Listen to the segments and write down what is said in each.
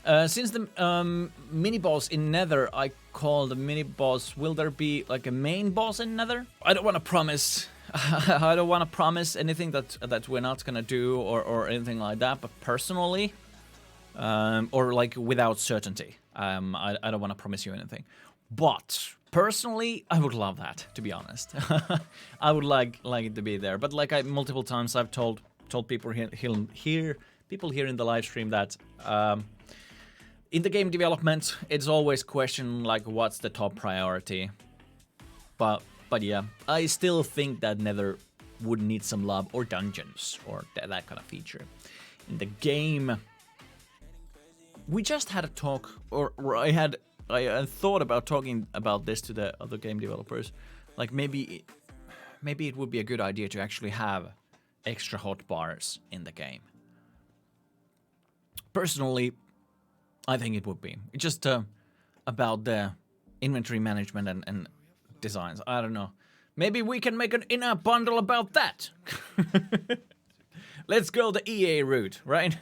Since the mini boss in Nether, I call the mini boss. Will there be like a main boss in Nether? I don't want to promise. I don't want to promise anything that we're not gonna do or anything like that. But personally, or like without certainty, I don't want to promise you anything. But personally, I would love that. To be honest, I would like it to be there. But like multiple times, I've told people here in the live stream that. In the game development, it's always question like what's the top priority. But yeah, I still think that Nether would need some love or dungeons or that kind of feature. In the game, we just had a talk, or I thought about talking about this to the other game developers. Like maybe it would be a good idea to actually have extra hotbars in the game. Personally, I think it would be. It's just about the inventory management and designs. I don't know. Maybe we can make an in-app bundle about that. Let's go the EA route, right?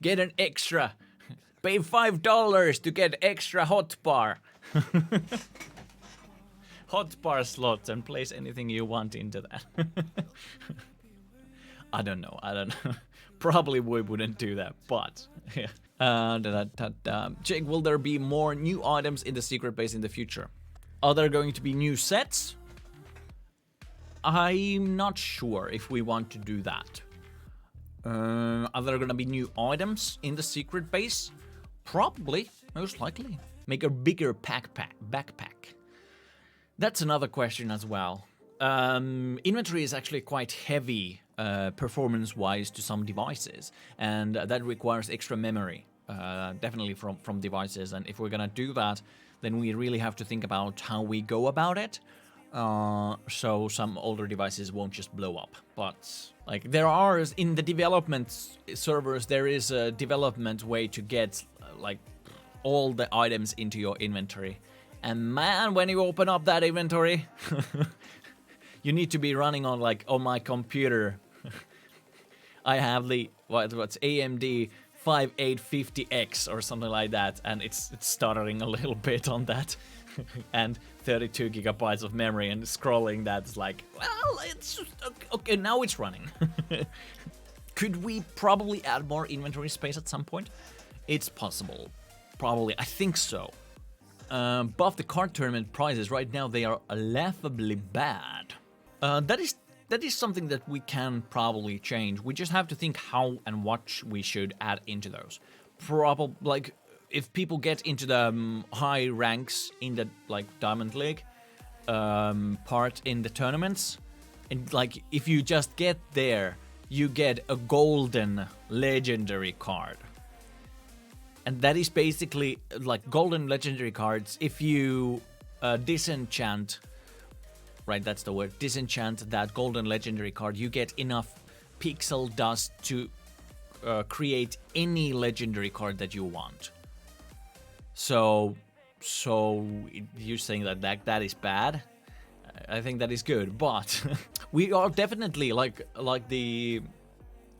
Get an extra. Pay $5 to get extra hotbar. Hotbar slots and place anything you want into that. I don't know. Probably we wouldn't do that, but yeah. Jake, will there be more new items in the secret base in the future? Are there going to be new sets? I'm not sure if we want to do that. Are there gonna be new items in the secret base? Probably, most likely. Make a bigger backpack. That's another question as well. Inventory is actually quite heavy performance-wise to some devices, and that requires extra memory, definitely from devices. And if we're gonna do that, then we really have to think about how we go about it, so some older devices won't just blow up. But like there are in the development servers, there is a development way to get like all the items into your inventory. And man, when you open up that inventory, you need to be running on like on my computer. I have the what's AMD 5850X or something like that, and it's stuttering a little bit on that, and 32 gigabytes of memory, and scrolling that's like, well, it's okay. Now it's running. Could we probably add more inventory space at some point? It's possible, probably. I think so. Buff the card tournament prizes. Right now they are laughably bad. That is something that we can probably change. We just have to think how and what we should add into those. Probably like if people get into the high ranks in the like Diamond League part in the tournaments, and like if you just get there, you get a golden legendary card. And that is basically like golden legendary cards. If you disenchant, right, that's the word, disenchant that golden legendary card, you get enough pixel dust to create any legendary card that you want. So you're saying that is bad? I think that is good, but we are definitely like the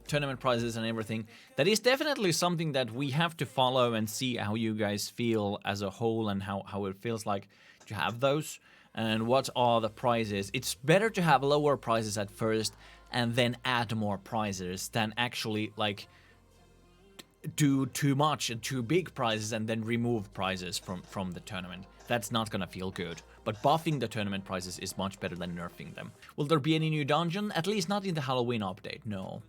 tournament prizes and everything. That is definitely something that we have to follow and see how you guys feel as a whole and how it feels like to have those. And what are the prizes? It's better to have lower prizes at first and then add more prizes than actually like do too much and too big prizes and then remove prizes from the tournament. That's not gonna feel good. But buffing the tournament prizes is much better than nerfing them. Will there be any new dungeon? At least not in the Halloween update, no.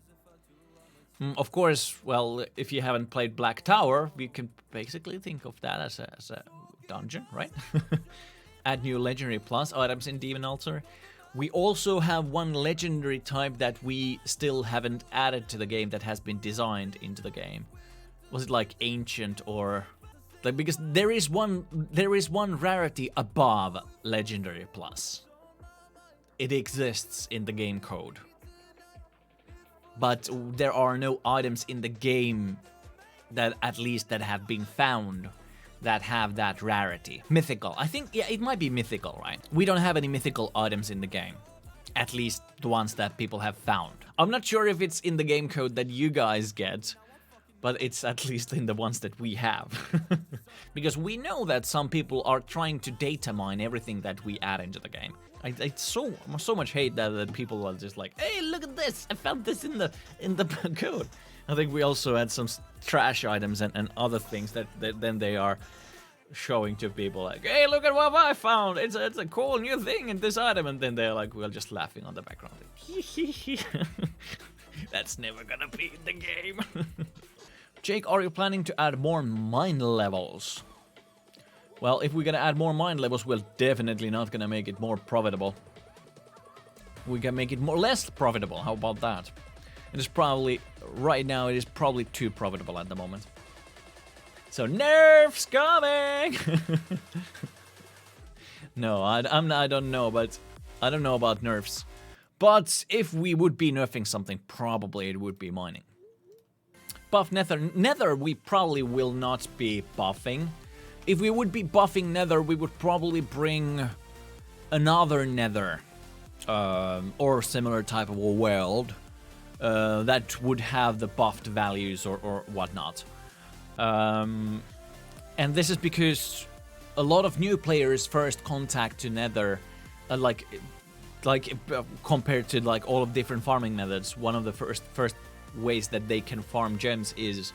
Of course, well, if you haven't played Black Tower, we can basically think of that as a dungeon, right? Add new legendary plus items in Demon Altar. We also have one legendary type that we still haven't added to the game that has been designed into the game. Was it like ancient or like, because there is one rarity above legendary plus. It exists in the game code. But there are no items in the game that at least that have been found that have that rarity. Mythical. I think, yeah, it might be mythical, right? We don't have any mythical items in the game. At least the ones that people have found. I'm not sure if it's in the game code that you guys get, but it's at least in the ones that we have. Because we know that some people are trying to data mine everything that we add into the game. I so much hate that people are just like, hey, look at this! I found this in the code. I think we also had some trash items and other things that then they are showing to people like, hey, look at what I found! It's a cool new thing in this item, and then they're like, we're just laughing on the background. Like, that's never gonna be in the game. Jake, are you planning to add more mine levels? Well, if we're gonna add more mine levels, we're definitely not gonna make it more profitable. We can make it less profitable. How about that? It is probably right now. It is probably too profitable at the moment. So Nerf's coming. No, I don't know, but I don't know about nerfs. But if we would be nerfing something, probably it would be mining. Buff Nether. Nether we probably will not be buffing. If we would be buffing Nether, we would probably bring another Nether. Or similar type of a world. That would have the buffed values or whatnot. And this is because a lot of new players first contact to Nether, compared to like all of different farming methods. One of the first ways that they can farm gems is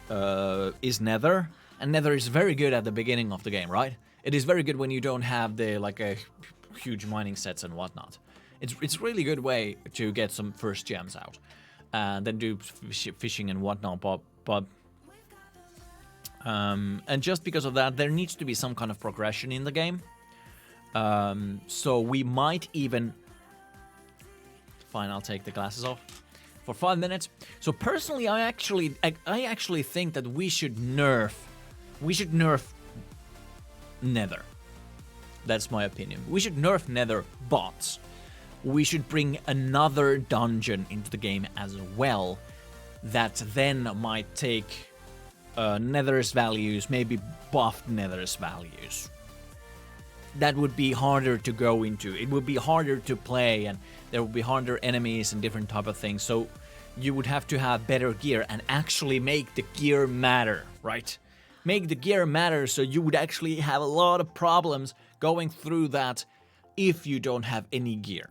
Nether, and Nether is very good at the beginning of the game, right? It is very good when you don't have the huge mining sets and whatnot. It's really good way to get some first gems out, and then do fishing and whatnot. But and just because of that, there needs to be some kind of progression in the game. So we might even... Fine, I'll take the glasses off for 5 minutes. So personally, I actually think that we should nerf Nether. That's my opinion. We should nerf Nether bots. We should bring another dungeon into the game as well, that then might take Nether's values, maybe buffed Nether's values. That would be harder to go into. It would be harder to play, and there would be harder enemies and different type of things. So you would have to have better gear and actually make the gear matter, right? Make the gear matter, so you would actually have a lot of problems going through that if you don't have any gear.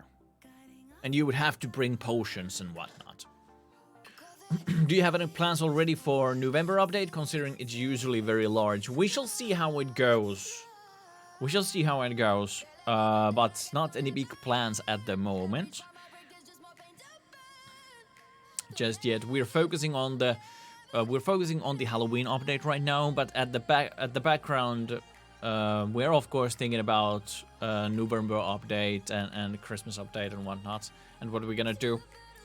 And you would have to bring potions and whatnot. Do you have any plans already for November update, considering it's usually very large? We shall see how it goes. We shall see how it goes, but not any big plans at the moment. Just yet. We're focusing on the Halloween update right now, but at the background, we're of course thinking about November update and Christmas update and whatnot, and what are we gonna do.